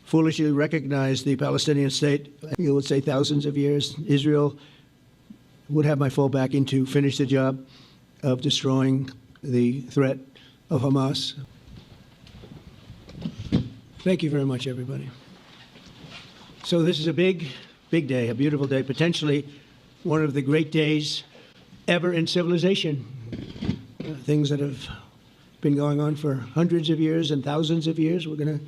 foolishly recognize the Palestinian state, you would say thousands of years, Israel would have my full backing to finish the job of destroying the threat of Hamas. Thank you very much, everybody. So this is a big, big day, a beautiful day, potentially one of the great days ever in civilization. Things that have been going on for hundreds of years and thousands of years. We're going to,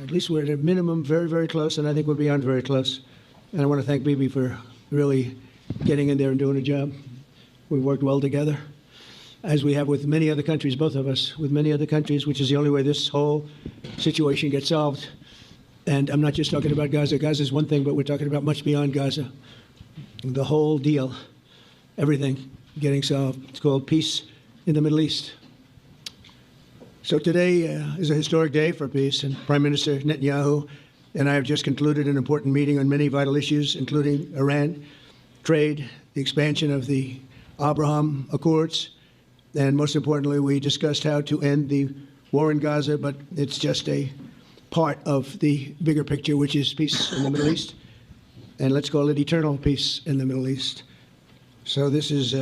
at least we're at a minimum very, very close, and I think we're beyond very close. And I want to thank Bibi for really getting in there and doing a job. We've worked well together, as we have with many other countries, both of us, with many other countries, which is the only way this whole situation gets solved. And I'm not just talking about Gaza. Gaza is one thing, but we're talking about much beyond Gaza. The whole deal, everything getting solved. It's called peace in the Middle East. So today is a historic day for peace, and Prime Minister Netanyahu and I have just concluded an important meeting on many vital issues, including Iran, trade, the expansion of the Abraham Accords, and most importantly, we discussed how to end the war in Gaza, but it's just a part of the bigger picture, which is peace in the Middle East, and let's call it eternal peace in the Middle East. So this is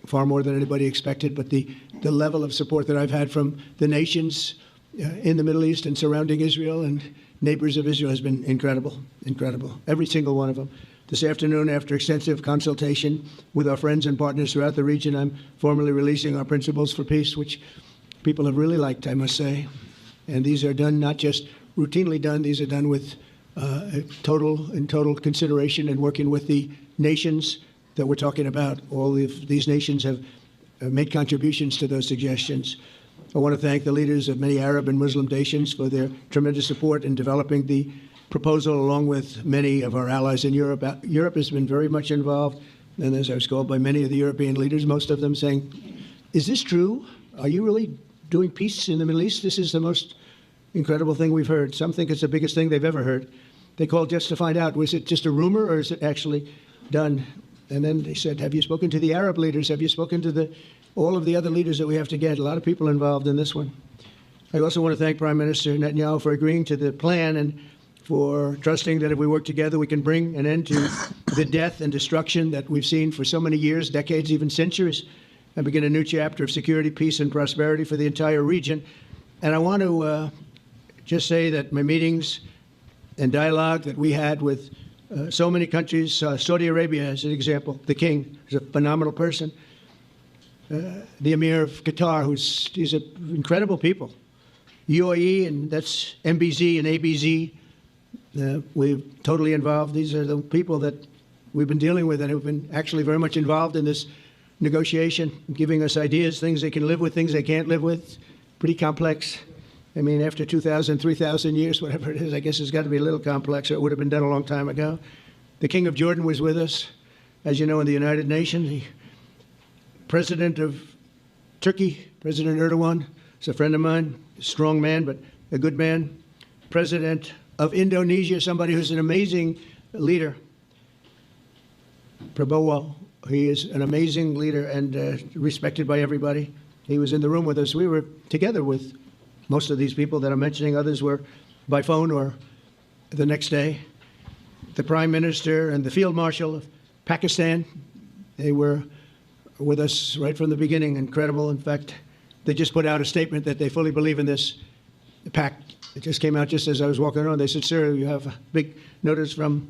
far more than anybody expected, but the level of support that I've had from the nations in the Middle East and surrounding Israel and neighbors of Israel has been incredible, incredible, every single one of them. This afternoon, after extensive consultation with our friends and partners throughout the region, I'm formally releasing our principles for peace, which people have really liked, I must say. And these are done, not just routinely done, these are done with total consideration and working with the nations that we're talking about. All of these nations have made contributions to those suggestions. I want to thank the leaders of many Arab and Muslim nations for their tremendous support in developing the proposal, along with many of our allies in Europe. Europe has been very much involved, and as I was called by many of the European leaders, most of them saying, is this true? Are you really doing peace in the Middle East? This is the most incredible thing we've heard. Some think it's the biggest thing they've ever heard. They called just to find out, was it just a rumor or is it actually done? And then they said, have you spoken to the Arab leaders? Have you spoken to all of the other leaders that we have to get? A lot of people involved in this one. I also want to thank Prime Minister Netanyahu for agreeing to the plan and for trusting that if we work together, we can bring an end to the death and destruction that we've seen for so many years, decades, even centuries, and begin a new chapter of security, peace, and prosperity for the entire region. And I want to just say that my meetings and dialogue that we had with so many countries, Saudi Arabia as an example, the king is a phenomenal person, the Emir of Qatar, he's incredible people, UAE, and that's MBZ and ABZ, we're totally involved. These are the people that we've been dealing with and have been actually very much involved in this negotiation, giving us ideas, things they can live with, things they can't live with. Pretty complex. I mean, after 2,000, 3,000 years, whatever it is, I guess it's got to be a little complex, or it would have been done a long time ago. The King of Jordan was with us, as you know, in the United Nations. The President of Turkey, President Erdogan, is a friend of mine, a strong man, but a good man. President of Indonesia, somebody who's an amazing leader. Prabowo, he is an amazing leader and respected by everybody. He was in the room with us. We were together with most of these people that I'm mentioning. Others were by phone or the next day. The Prime Minister and the Field Marshal of Pakistan, they were with us right from the beginning. Incredible. In fact, they just put out a statement that they fully believe in this pact. It just came out just as I was walking around. They said, sir, you have a big notice from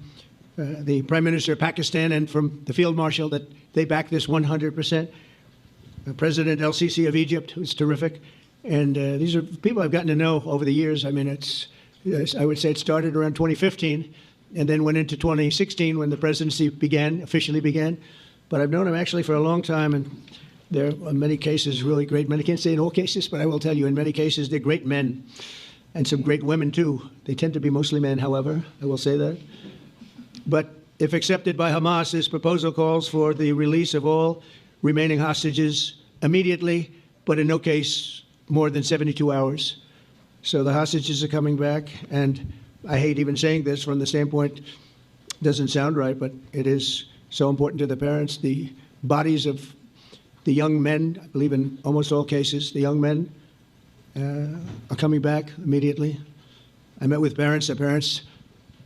the Prime Minister of Pakistan and from the Field Marshal that they back this 100%. President El-Sisi of Egypt, who's terrific. And these are people I've gotten to know over the years. I mean, I would say it started around 2015 and then went into 2016 when the presidency officially began. But I've known him actually for a long time, and they're in many cases really great men. I can't say in all cases, but I will tell you in many cases they're great men. And some great women, too. They tend to be mostly men, however, I will say that. But if accepted by Hamas, this proposal calls for the release of all remaining hostages immediately, but in no case more than 72 hours. So the hostages are coming back, and I hate even saying this from the standpoint, doesn't sound right, but it is so important to the parents. The bodies of the young men, I believe in almost all cases, the young men are coming back immediately. I met with parents. The parents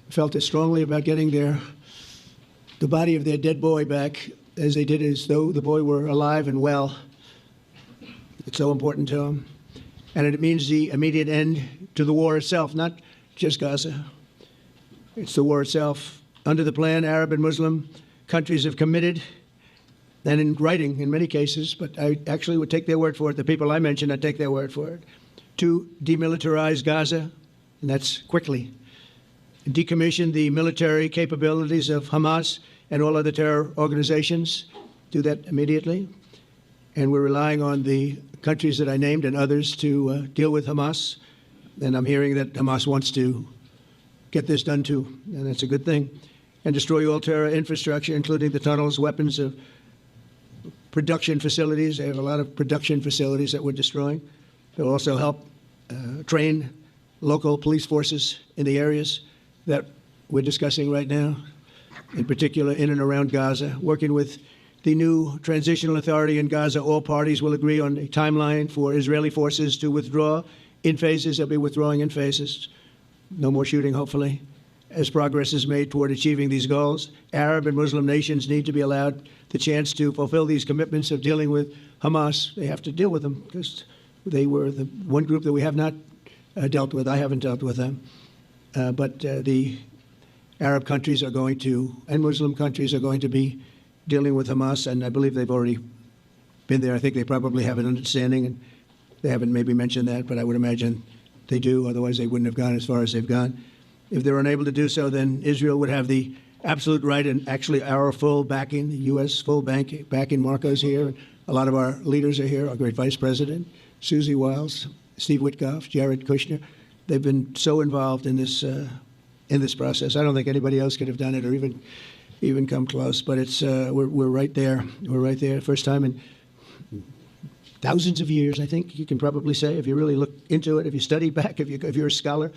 felt as strongly about getting the body of their dead boy back as they did as though the boy were alive and well. It's so important to them. And it means the immediate end to the war itself, not just Gaza. It's the war itself. Under the plan, Arab and Muslim countries have committed, and in writing in many cases, but I actually would take their word for it, the people I mentioned, I'd take their word for it, to demilitarize Gaza, and that's quickly. Decommission the military capabilities of Hamas and all other terror organizations, do that immediately. And we're relying on the countries that I named and others to deal with Hamas. And I'm hearing that Hamas wants to get this done too, and that's a good thing. And destroy all terror infrastructure, including the tunnels, weapons of production facilities. They have a lot of production facilities that we're destroying. They'll also help train local police forces in the areas that we're discussing right now, in particular in and around Gaza. Working with the new transitional authority in Gaza, all parties will agree on a timeline for Israeli forces to withdraw in phases. They'll be withdrawing in phases. No more shooting, hopefully. As progress is made toward achieving these goals, Arab and Muslim nations need to be allowed the chance to fulfill these commitments of dealing with Hamas. They have to deal with them because they were the one group that we have not dealt with. I haven't dealt with them. But the Arab countries are going to, and Muslim countries are going to be dealing with Hamas, and I believe they've already been there. I think they probably have an understanding, and they haven't maybe mentioned that, but I would imagine they do. Otherwise, they wouldn't have gone as far as they've gone. If they're unable to do so, then Israel would have the absolute right and actually our full backing, the U.S. full backing. Marco's here, and a lot of our leaders are here, our great Vice President, Susie Wiles, Steve Witkoff, Jared Kushner. They've been so involved in this process. I don't think anybody else could have done it or even come close, but it's we're right there. We're right there. First time in thousands of years, I think you can probably say, if you really look into it, if you study back, if you're a scholar,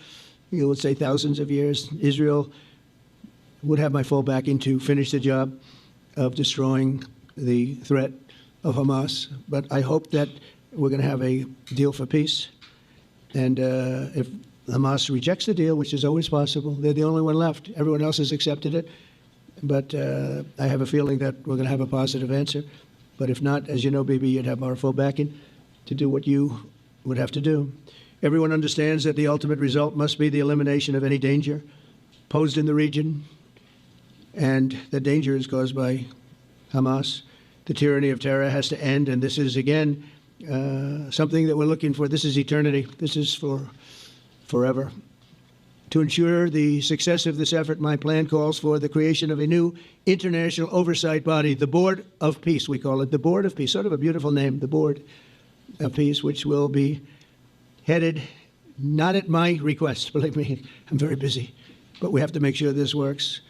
you would say thousands of years. Israel would have my full backing to finish the job of destroying the threat of Hamas. But I hope that we're going to have a deal for peace. And if Hamas rejects the deal, which is always possible, they're the only one left. Everyone else has accepted it. But I have a feeling that we're going to have a positive answer. But if not, as you know, Bibi, you'd have our full backing to do what you would have to do. Everyone understands that the ultimate result must be the elimination of any danger posed in the region, and the danger is caused by Hamas. The tyranny of terror has to end, and this is, again, something that we're looking for. This is eternity. This is for forever. To ensure the success of this effort, my plan calls for the creation of a new international oversight body, the Board of Peace, we call it, the Board of Peace, sort of a beautiful name, the Board of Peace, which will be headed not at my request, believe me, I'm very busy, but we have to make sure this works.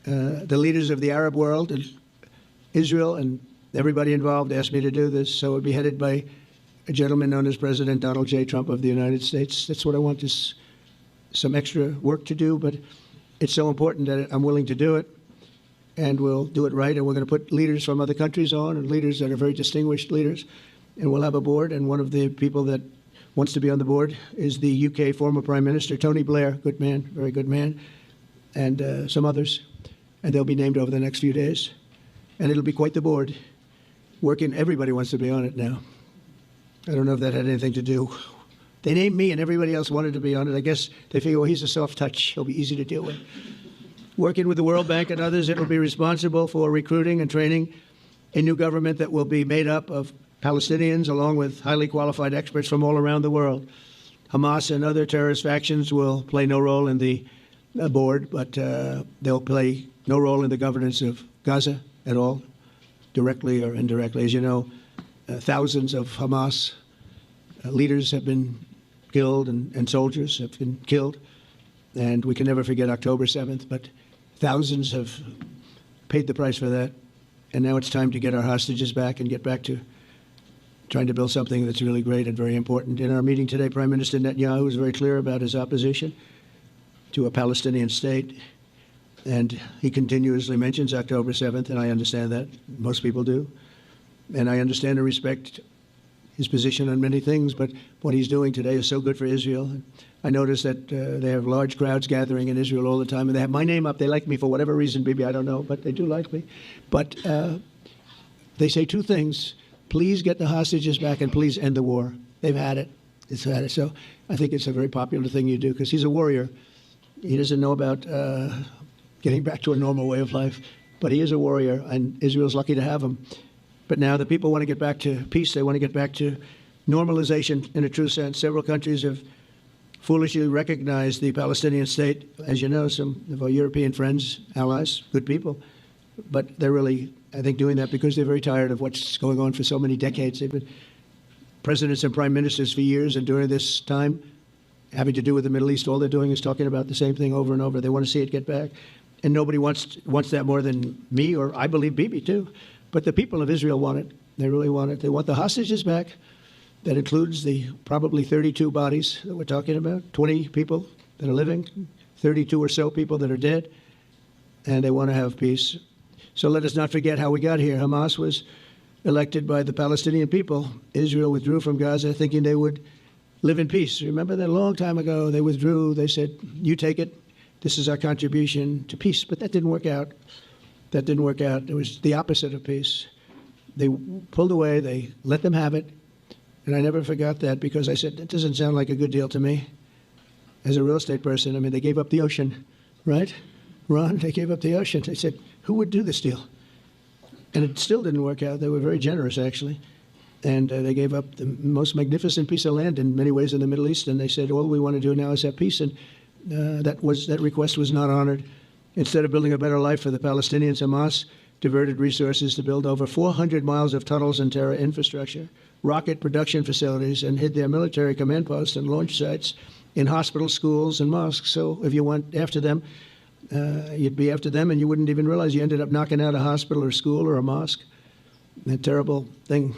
The leaders of the Arab world and Israel and everybody involved asked me to do this, so it would be headed by a gentleman known as President Donald J. Trump of the United States. That's what I want, is some extra work to do, but it's so important that I'm willing to do it, and we'll do it right, and we're going to put leaders from other countries on, and leaders that are very distinguished leaders, and we'll have a board, and one of the people that wants to be on the board is the UK former Prime Minister, Tony Blair, good man, very good man, and some others, and they'll be named over the next few days, and it'll be quite the board. Everybody wants to be on it now. I don't know if that had anything to do. They named me and everybody else wanted to be on it. I guess they figure, well, he's a soft touch. He'll be easy to deal with. Working with the World Bank and others, it will be responsible for recruiting and training a new government that will be made up of Palestinians along with highly qualified experts from all around the world. Hamas and other terrorist factions will play no role in the board, but they'll play no role in the governance of Gaza at all, directly or indirectly. As you know, thousands of Hamas leaders have been killed and soldiers have been killed. And we can never forget October 7th, but thousands have paid the price for that. And now it's time to get our hostages back and get back to trying to build something that's really great and very important. In our meeting today, Prime Minister Netanyahu was very clear about his opposition to a Palestinian state. And he continuously mentions October 7th, and I understand that. Most people do. And I understand and respect his position on many things, but what he's doing today is so good for Israel. I notice that they have large crowds gathering in Israel all the time, and they have my name up. They like me for whatever reason, Bibi, I don't know, but they do like me. But they say two things: please get the hostages back, and please end the war. They've had it. It's had it. So I think it's a very popular thing you do, because he's a warrior. He doesn't know about getting back to a normal way of life, but he is a warrior, and Israel's lucky to have him. But now the people want to get back to peace. They want to get back to normalization in a true sense. Several countries have foolishly recognized the Palestinian state. As you know, some of our European friends, allies, good people, but they're really, I think, doing that because they're very tired of what's going on for so many decades. They've been presidents and prime ministers for years, and during this time, having to do with the Middle East, all they're doing is talking about the same thing over and over. They want to see it get back. And nobody wants that more than me, or I believe Bibi too. But the people of Israel want it. They really want it. They want the hostages back. That includes the probably 32 bodies that we're talking about, 20 people that are living, 32 or so people that are dead, and they want to have peace. So let us not forget how we got here. Hamas was elected by the Palestinian people. Israel withdrew from Gaza thinking they would live in peace. Remember that a long time ago, they withdrew. They said, you take it. This is our contribution to peace. But that didn't work out. That didn't work out. It was the opposite of peace. They pulled away. They let them have it. And I never forgot that, because I said, that doesn't sound like a good deal to me. As a real estate person, I mean, they gave up the ocean, right? Ron, they gave up the ocean. They said, who would do this deal? And it still didn't work out. They were very generous, actually. And they gave up the most magnificent piece of land in many ways in the Middle East. And they said, all we want to do now is have peace. And that request was not honored. Instead of building a better life for the Palestinians, Hamas diverted resources to build over 400 miles of tunnels and terror infrastructure, rocket production facilities, and hid their military command posts and launch sites in hospitals, schools, and mosques. So if you went after them, you'd be after them, and you wouldn't even realize you ended up knocking out a hospital or school or a mosque. A terrible thing.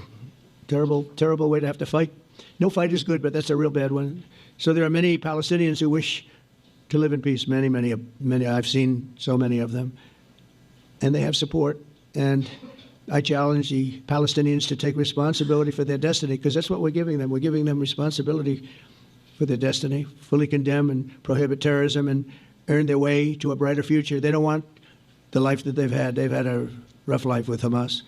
Terrible, terrible way to have to fight. No fight is good, but that's a real bad one. So there are many Palestinians who wish to live in peace. Many, many, many. I've seen so many of them. And they have support. And I challenge the Palestinians to take responsibility for their destiny, because that's what we're giving them. We're giving them responsibility for their destiny, fully condemn and prohibit terrorism and earn their way to a brighter future. They don't want the life that they've had. They've had a rough life with Hamas.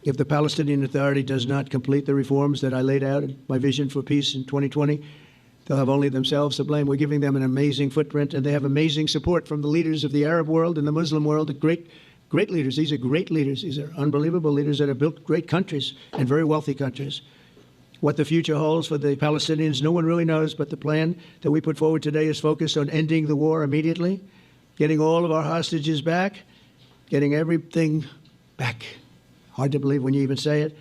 If the Palestinian Authority does not complete the reforms that I laid out in my vision for peace in 2020, they'll have only themselves to blame. We're giving them an amazing footprint, and they have amazing support from the leaders of the Arab world and the Muslim world, the great leaders. These are great leaders. These are unbelievable leaders that have built great countries and very wealthy countries. What the future holds for the Palestinians, no one really knows, but the plan that we put forward today is focused on ending the war immediately, getting all of our hostages back, getting everything back. Hard to believe when you even say it,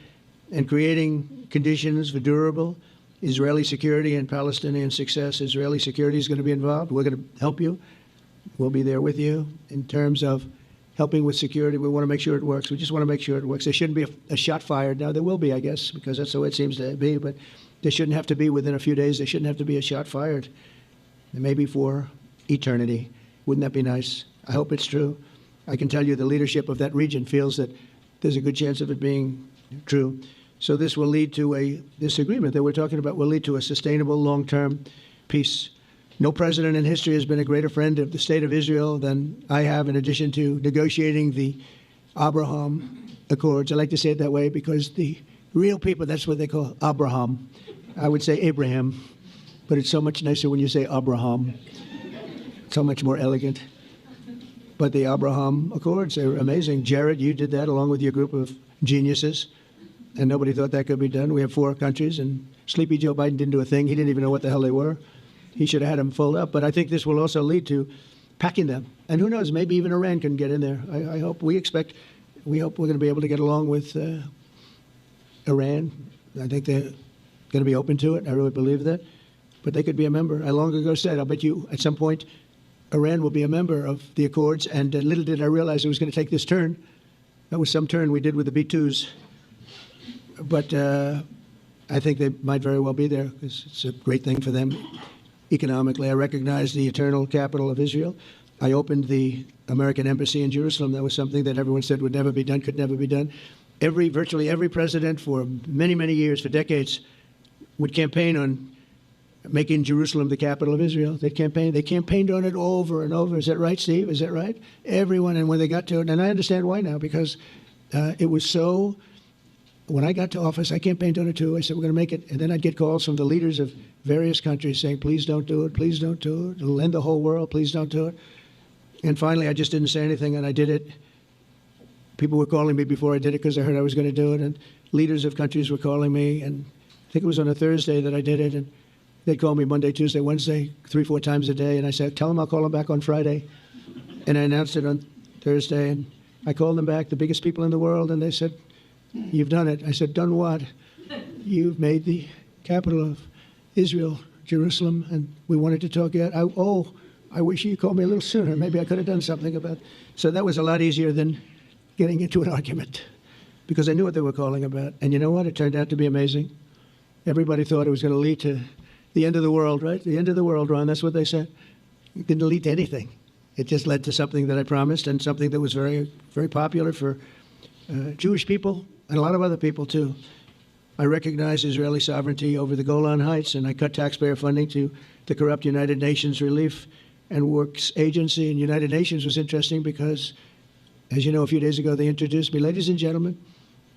and creating conditions for durable Israeli security and Palestinian success. Israeli security is going to be involved. We're going to help you. We'll be there with you in terms of helping with security. We want to make sure it works. We just want to make sure it works. There shouldn't be a shot fired. Now, there will be, I guess, because that's the way it seems to be, but there shouldn't have to be within a few days. There shouldn't have to be a shot fired. Maybe for eternity. Wouldn't that be nice? I hope it's true. I can tell you the leadership of that region feels that there's a good chance of it being true. So this will lead to this agreement that we're talking about will lead to a sustainable long-term peace. No president in history has been a greater friend of the state of Israel than I have, in addition to negotiating the Abraham Accords. I like to say it that way because the real people, that's what they call Abraham. I would say Abraham, but it's so much nicer when you say Abraham. So much more elegant. But the Abraham Accords, they were amazing. Jared, you did that along with your group of geniuses, and nobody thought that could be done. We have 4 countries, and Sleepy Joe Biden didn't do a thing. He didn't even know what the hell they were. He should have had them full up. But I think this will also lead to packing them. And who knows, maybe even Iran can get in there. I hope, we hope we're going to be able to get along with Iran. I think they're going to be open to it. I really believe that. But they could be a member. I long ago said, I'll bet you at some point Iran will be a member of the Accords, and little did I realize it was going to take this turn. That was some turn we did with the B-2s. But I think they might very well be there, because it's a great thing for them economically. I recognize the eternal capital of Israel. I opened the American embassy in Jerusalem. That was something that everyone said would never be done, could never be done. virtually every president for many, many years, for decades, would campaign on making Jerusalem the capital of Israel. They campaigned on it over and over. Is that right, Steve? Is that right? Everyone, and when they got to it, and I understand why now, because it was so. When I got to office, I campaigned on it too. I said, we're going to make it. And then I'd get calls from the leaders of various countries saying, please don't do it. Please don't do it. It'll end the whole world. Please don't do it. And finally, I just didn't say anything, and I did it. People were calling me before I did it because I heard I was going to do it. And leaders of countries were calling me. And I think it was on a Thursday that I did it. And they'd call me Monday, Tuesday, Wednesday, 3-4 times a day. And I said, tell them I'll call them back on Friday. And I announced it on Thursday. And I called them back, the biggest people in the world. And they said, you've done it. I said, done what? You've made the capital of Israel, Jerusalem, and we wanted to talk yet. I wish you called me a little sooner. Maybe I could have done something about it. So that was a lot easier than getting into an argument, because I knew what they were calling about. And you know what? It turned out to be amazing. Everybody thought it was going to lead to the end of the world, right? The end of the world, Ron. That's what they said. It didn't lead to anything. It just led to something that I promised, and something that was very, very popular for Jewish people and a lot of other people, too. I recognize Israeli sovereignty over the Golan Heights, and I cut taxpayer funding to the corrupt United Nations Relief and Works Agency. And United Nations was interesting because, as you know, a few days ago, they introduced me. Ladies and gentlemen,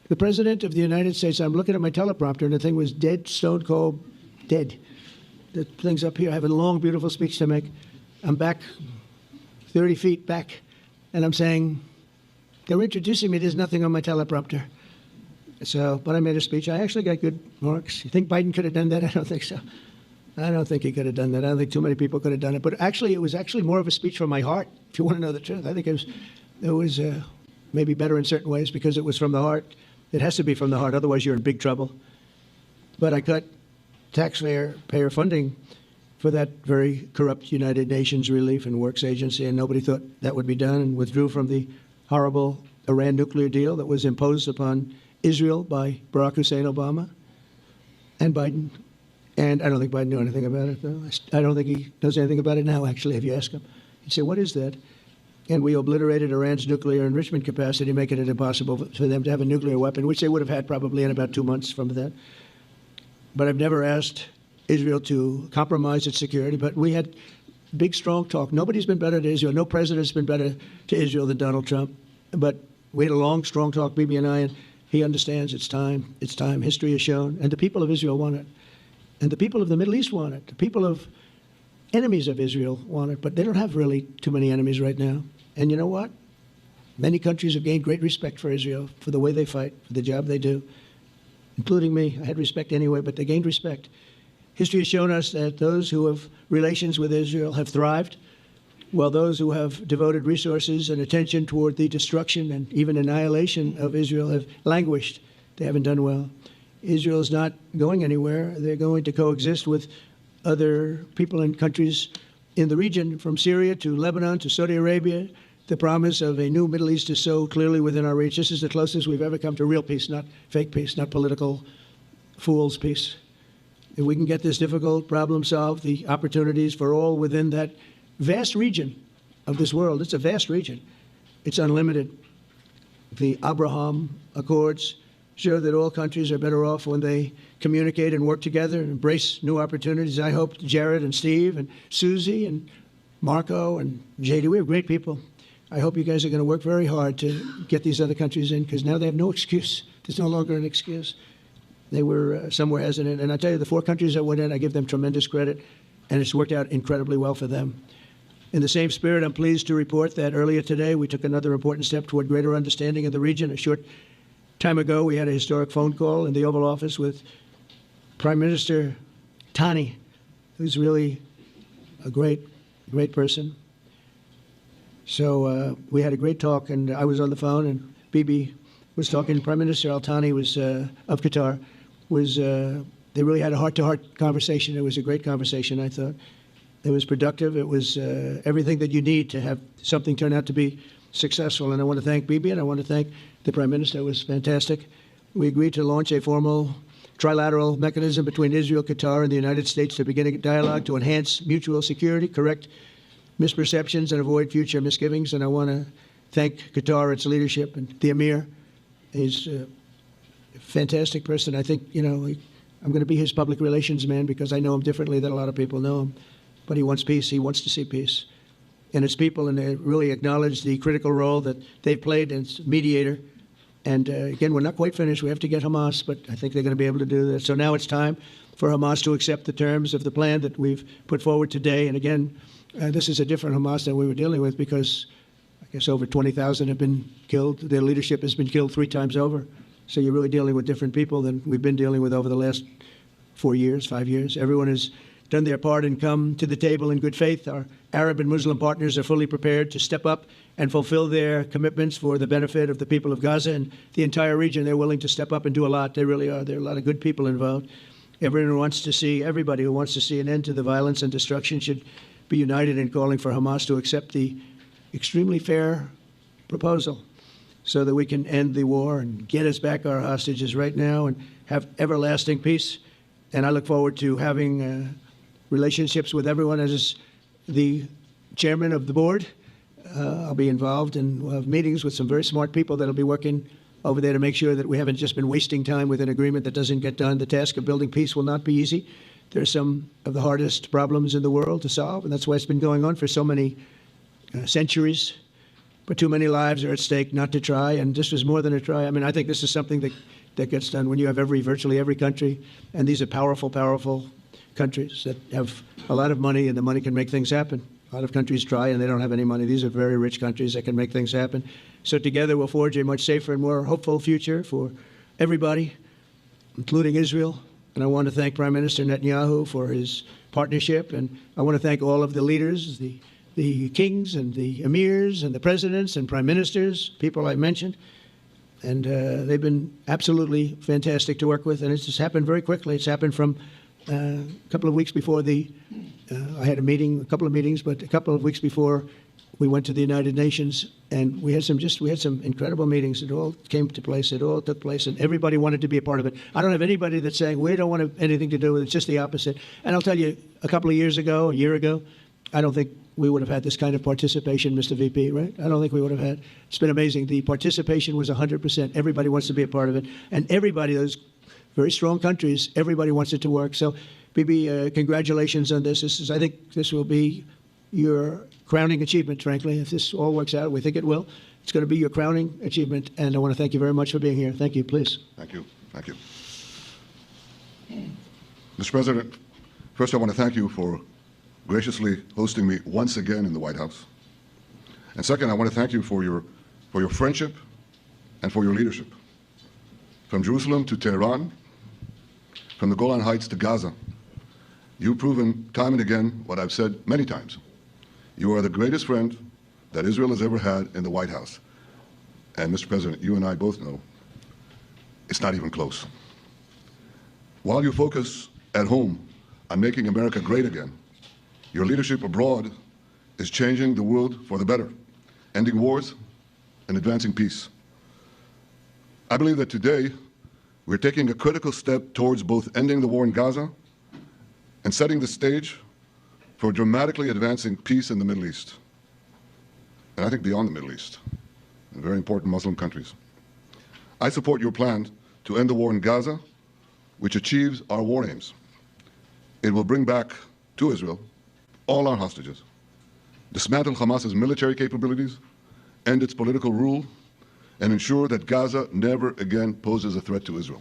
the President of the United States, I'm looking at my teleprompter, and the thing was dead, stone cold, dead. The thing's up here. I have a long, beautiful speech to make. I'm back 30 feet back, and I'm saying, they're introducing me. There's nothing on my teleprompter. So, but I made a speech. I actually got good marks. You think Biden could have done that? I don't think so. I don't think he could have done that. I don't think too many people could have done it. But actually, it was actually more of a speech from my heart, if you want to know the truth. I think it was maybe better in certain ways because it was from the heart. It has to be from the heart. Otherwise, you're in big trouble. But I cut taxpayer funding for that very corrupt United Nations Relief and Works Agency, and nobody thought that would be done, and withdrew from the horrible Iran nuclear deal that was imposed upon Israel by Barack Hussein Obama and Biden. And I don't think Biden knew anything about it, though. I don't think he knows anything about it now, actually, if you ask him. He'd say, what is that? And we obliterated Iran's nuclear enrichment capacity, making it impossible for them to have a nuclear weapon, which they would have had probably in about 2 months from that. But I've never asked Israel to compromise its security, but we had big, strong talk. Nobody's been better to Israel. No president's been better to Israel than Donald Trump. But we had a long, strong talk, Bibi and I, and he understands it's time. It's time. History has shown. And the people of Israel want it. And the people of the Middle East want it. The people of enemies of Israel want it. But they don't have really too many enemies right now. And you know what? Many countries have gained great respect for Israel, for the way they fight, for the job they do, including me. I had respect anyway, but they gained respect. History has shown us that those who have relations with Israel have thrived, while those who have devoted resources and attention toward the destruction and even annihilation of Israel have languished. They haven't done well. Israel is not going anywhere. They're going to coexist with other people and countries in the region, from Syria to Lebanon to Saudi Arabia. The promise of a new Middle East is so clearly within our reach. This is the closest we've ever come to real peace, not fake peace, not political fool's peace. If we can get this difficult problem solved, the opportunities for all within that vast region of this world, it's a vast region. It's unlimited. The Abraham Accords show that all countries are better off when they communicate and work together and embrace new opportunities. I hope Jared and Steve and Susie and Marco and JD, we have great people. I hope you guys are going to work very hard to get these other countries in, because now they have no excuse. There's no longer an excuse. They were somewhere hesitant. And I tell you, the 4 countries that went in, I give them tremendous credit, and it's worked out incredibly well for them. In the same spirit, I'm pleased to report that earlier today, we took another important step toward greater understanding of the region. A short time ago, we had a historic phone call in the Oval Office with Prime Minister Tani, who's really a great person. So we had a great talk, and I was on the phone, and Bibi was talking. Prime Minister Al Thani was of Qatar. They really had a heart-to-heart conversation. It was a great conversation, I thought. It was productive. It was everything that you need to have something turn out to be successful. And I want to thank Bibi, and I want to thank the Prime Minister. It was fantastic. We agreed to launch a formal trilateral mechanism between Israel, Qatar, and the United States to begin a dialogue to enhance mutual security, correct misperceptions, and avoid future misgivings. And I want to thank Qatar, its leadership, and the Emir. He's fantastic person. I think, you know, I'm going to be his public relations man because I know him differently than a lot of people know him. But he wants peace. He wants to see peace. And his people, and they really acknowledge the critical role that they've played as mediator. And again, we're not quite finished. We have to get Hamas, but I think they're going to be able to do that. So now it's time for Hamas to accept the terms of the plan that we've put forward today. And again, this is a different Hamas than we were dealing with because I guess over 20,000 have been killed. Their leadership has been killed 3 times over. So you're really dealing with different people than we've been dealing with over the last 4 years, 5 years. Everyone has done their part and come to the table in good faith. Our Arab and Muslim partners are fully prepared to step up and fulfill their commitments for the benefit of the people of Gaza and the entire region. They're willing to step up and do a lot. They really are. There are a lot of good people involved. Everybody who wants to see an end to the violence and destruction should be united in calling for Hamas to accept the extremely fair proposal so that we can end the war and get us back our hostages right now and have everlasting peace. And I look forward to having relationships with everyone. As the chairman of the board, I'll be involved and we'll have meetings with some very smart people that'll be working over there to make sure that we haven't just been wasting time with an agreement that doesn't get done. The task of building peace will not be easy. There are some of the hardest problems in the world to solve, and that's why it's been going on for so many centuries. But too many lives are at stake not to try, and this was more than a try. I mean, I think this is something that gets done when you have virtually every country, and these are powerful, powerful countries that have a lot of money, and the money can make things happen. A lot of countries try, and they don't have any money. These are very rich countries that can make things happen. So together we'll forge a much safer and more hopeful future for everybody, including Israel. And I want to thank Prime Minister Netanyahu for his partnership, and I want to thank all of the leaders, the kings and the emirs and the presidents and prime ministers, people I mentioned. And they've been absolutely fantastic to work with, and it's just happened very quickly. It's happened from a couple of weeks before I had a couple of meetings, but a couple of weeks before we went to the United Nations, and we had some incredible meetings. It all came to place. It all took place, and everybody wanted to be a part of it. I don't have anybody that's saying we don't want anything to do with it. It's just the opposite. And I'll tell you, a year ago, I don't think we would have had this kind of participation, Mr. VP, right? I don't think we would have had. It's been amazing. The participation was 100%. Everybody wants to be a part of it, and everybody, those very strong countries, everybody wants it to work. So, Bibi, congratulations on this. I think this will be your crowning achievement, frankly. If this all works out, we think it will. It's going to be your crowning achievement, and I want to thank you very much for being here. Thank you, please. Thank you. Thank you. Mr. President, first I want to thank you for graciously hosting me once again in the White House. And second, I want to thank you for your friendship and for your leadership. From Jerusalem to Tehran, from the Golan Heights to Gaza, you've proven time and again what I've said many times. You are the greatest friend that Israel has ever had in the White House. And Mr. President, you and I both know it's not even close. While you focus at home on making America great again, your leadership abroad is changing the world for the better, ending wars and advancing peace. I believe that today we're taking a critical step towards both ending the war in Gaza and setting the stage for dramatically advancing peace in the Middle East, and I think beyond the Middle East, in very important Muslim countries. I support your plan to end the war in Gaza, which achieves our war aims. It will bring back to Israel all our hostages, dismantle Hamas's military capabilities, end its political rule, and ensure that Gaza never again poses a threat to Israel.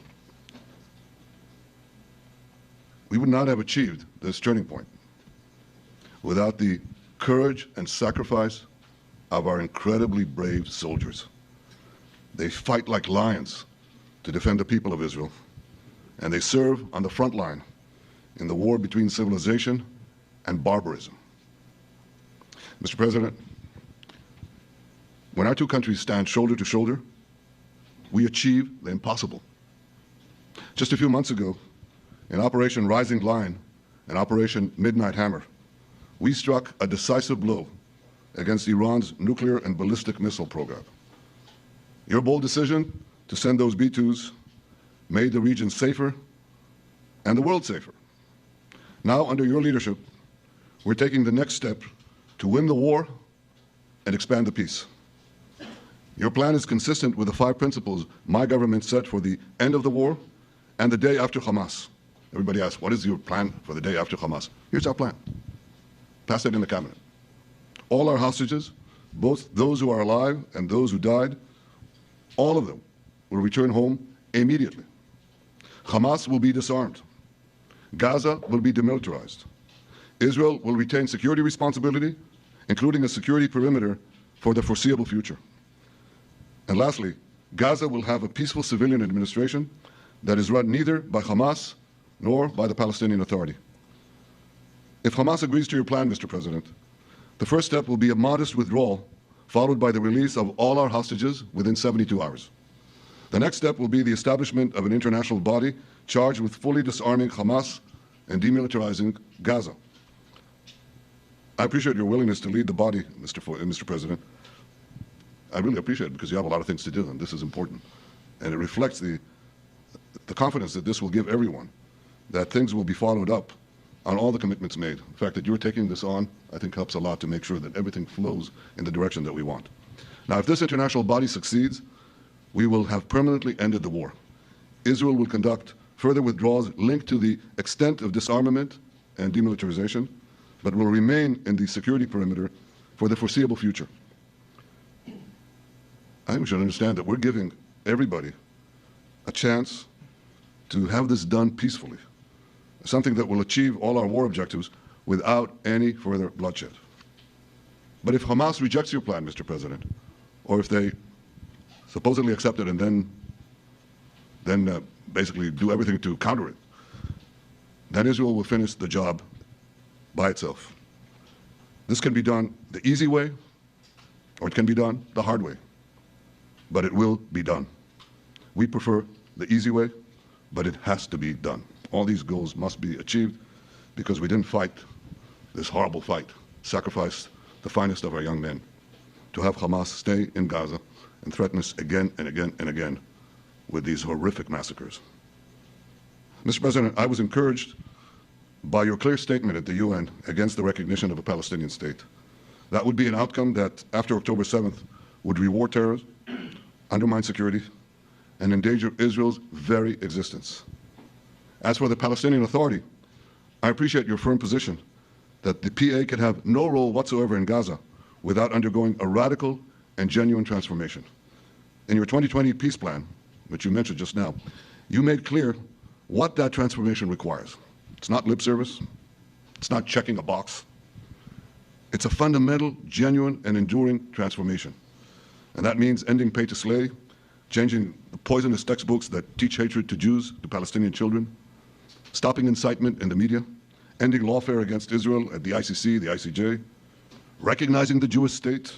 We would not have achieved this turning point without the courage and sacrifice of our incredibly brave soldiers. They fight like lions to defend the people of Israel, and they serve on the front line in the war between civilization and barbarism. Mr. President, when our two countries stand shoulder to shoulder, we achieve the impossible. Just a few months ago, in Operation Rising Lion and Operation Midnight Hammer, we struck a decisive blow against Iran's nuclear and ballistic missile program. Your bold decision to send those B-2s made the region safer and the world safer. Now, under your leadership, we're taking the next step to win the war and expand the peace. Your plan is consistent with the 5 principles my government set for the end of the war and the day after Hamas. Everybody asks, what is your plan for the day after Hamas? Here's our plan. Pass it in the cabinet. All our hostages, both those who are alive and those who died, all of them will return home immediately. Hamas will be disarmed. Gaza will be demilitarized. Israel will retain security responsibility, including a security perimeter for the foreseeable future. And lastly, Gaza will have a peaceful civilian administration that is run neither by Hamas nor by the Palestinian Authority. If Hamas agrees to your plan, Mr. President, the first step will be a modest withdrawal, followed by the release of all our hostages within 72 hours. The next step will be the establishment of an international body charged with fully disarming Hamas and demilitarizing Gaza. I appreciate your willingness to lead the body, Mr. President. I really appreciate it because you have a lot of things to do, and this is important. And it reflects the confidence that this will give everyone, that things will be followed up on all the commitments made. The fact that you're taking this on, I think, helps a lot to make sure that everything flows in the direction that we want. Now, if this international body succeeds, we will have permanently ended the war. Israel will conduct further withdrawals linked to the extent of disarmament and demilitarization, but will remain in the security perimeter for the foreseeable future. I think we should understand that we're giving everybody a chance to have this done peacefully, something that will achieve all our war objectives without any further bloodshed. But if Hamas rejects your plan, Mr. President, or if they supposedly accept it and then basically do everything to counter it, then Israel will finish the job by itself. This can be done the easy way, or it can be done the hard way, but it will be done. We prefer the easy way, but it has to be done. All these goals must be achieved because we didn't fight this horrible fight, sacrifice the finest of our young men to have Hamas stay in Gaza and threaten us again and again and again with these horrific massacres. Mr. President, I was encouraged by your clear statement at the UN against the recognition of a Palestinian state. That would be an outcome that, after October 7th, would reward terrorism, undermine security, and endanger Israel's very existence. As for the Palestinian Authority, I appreciate your firm position that the PA can have no role whatsoever in Gaza without undergoing a radical and genuine transformation. In your 2020 peace plan, which you mentioned just now, you made clear what that transformation requires. It's not lip service. It's not checking a box. It's a fundamental, genuine, and enduring transformation. And that means ending pay to slay, changing the poisonous textbooks that teach hatred to Jews, to Palestinian children, stopping incitement in the media, ending lawfare against Israel at the ICC, the ICJ, recognizing the Jewish state,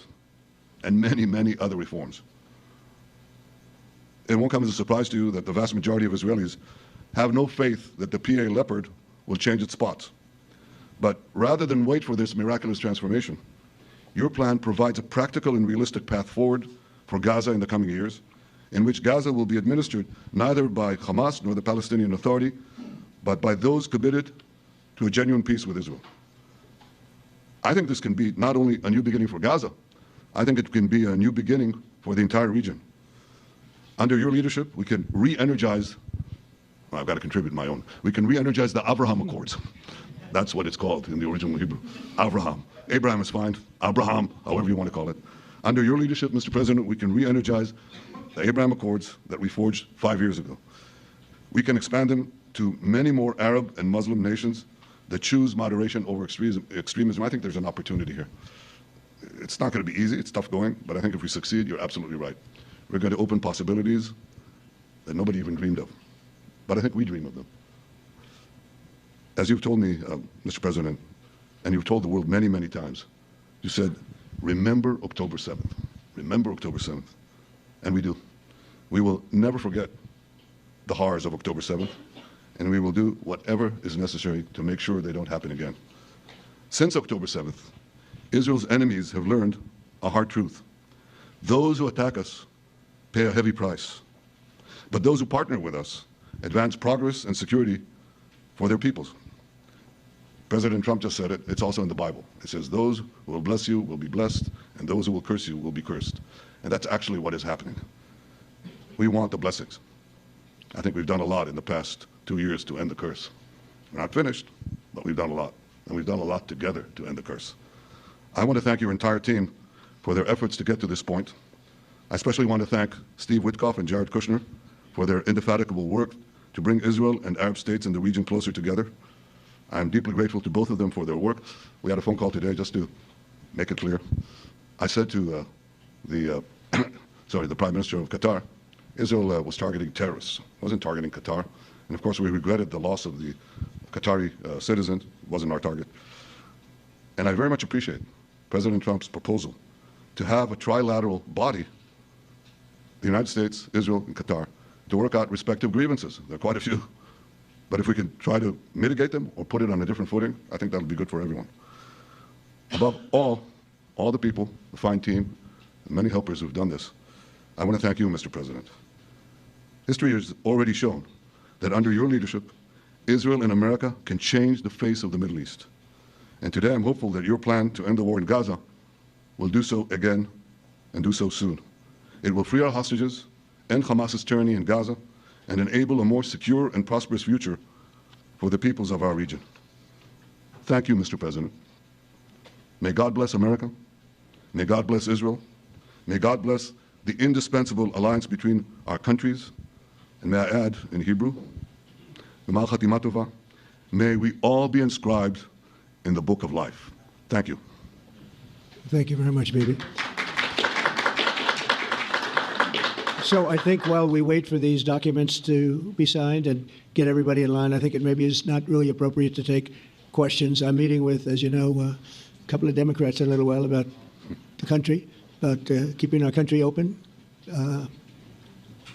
and many, many other reforms. It won't come as a surprise to you that the vast majority of Israelis have no faith that the PA leopard will change its spots. But rather than wait for this miraculous transformation, your plan provides a practical and realistic path forward for Gaza in the coming years, in which Gaza will be administered neither by Hamas nor the Palestinian Authority, but by those committed to a genuine peace with Israel. I think this can be not only a new beginning for Gaza, I think it can be a new beginning for the entire region. Under your leadership, we can re-energize, well, I've got to contribute my own, we can re-energize the Abraham Accords. That's what it's called in the original Hebrew, Abraham. Abraham is fine, Abraham, however you want to call it. Under your leadership, Mr. President, we can re-energize the Abraham Accords that we forged 5 years ago. We can expand them to many more Arab and Muslim nations that choose moderation over extremism. I think there's an opportunity here. It's not going to be easy, it's tough going, but I think if we succeed, you're absolutely right. We're going to open possibilities that nobody even dreamed of. But I think we dream of them. As you've told me, Mr. President, and you've told the world many, many times, you said, remember October 7th. Remember October 7th. And we do. We will never forget the horrors of October 7th, and we will do whatever is necessary to make sure they don't happen again. Since October 7th, Israel's enemies have learned a hard truth. Those who attack us pay a heavy price, but those who partner with us advance progress and security for their peoples. President Trump just said it. It's also in the Bible. It says, those who will bless you will be blessed, and those who will curse you will be cursed. And that's actually what is happening. We want the blessings. I think we've done a lot in the past 2 years to end the curse. We're not finished, but we've done a lot. And we've done a lot together to end the curse. I want to thank your entire team for their efforts to get to this point. I especially want to thank Steve Witkoff and Jared Kushner for their indefatigable work to bring Israel and Arab states in the region closer together. I'm deeply grateful to both of them for their work. We had a phone call today just to make it clear. I said to the Prime Minister of Qatar, Israel was targeting terrorists, wasn't targeting Qatar. And of course, we regretted the loss of the Qatari citizen, wasn't our target. And I very much appreciate President Trump's proposal to have a trilateral body, the United States, Israel, and Qatar, to work out respective grievances. There are quite a few. But if we can try to mitigate them or put it on a different footing, I think that'll be good for everyone. Above all the people, the fine team, the many helpers who've done this, I want to thank you, Mr. President. History has already shown that under your leadership, Israel and America can change the face of the Middle East. And today I'm hopeful that your plan to end the war in Gaza will do so again and do so soon. It will free our hostages, end Hamas's tyranny in Gaza, and enable a more secure and prosperous future for the peoples of our region. Thank you, Mr. President. May God bless America. May God bless Israel. May God bless the indispensable alliance between our countries. And may I add in Hebrew, may we all be inscribed in the book of life. Thank you. Thank you very much, Bibi. So I think while we wait for these documents to be signed and get everybody in line, I think it maybe is not really appropriate to take questions. I'm meeting with, as you know, a couple of Democrats in a little while about the country, about keeping our country open. They're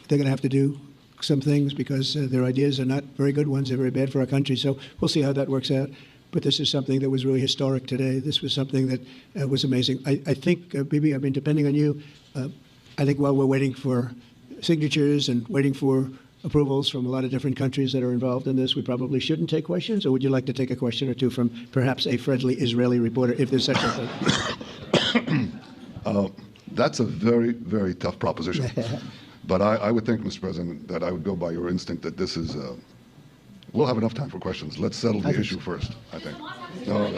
going to have to do some things because their ideas are not very good ones. They're very bad for our country. So we'll see how that works out. But this is something that was really historic today. This was something that was amazing. I think, Bibi, I mean, depending on you, I think while we're waiting for signatures and waiting for approvals from a lot of different countries that are involved in this, we probably shouldn't take questions? Or would you like to take a question or two from perhaps a friendly Israeli reporter, if there's such a thing? That's a very, very tough proposition. But I would think, Mr. President, that I would go by your instinct that this is, we'll have enough time for questions. Let's settle the issue first, I think. No.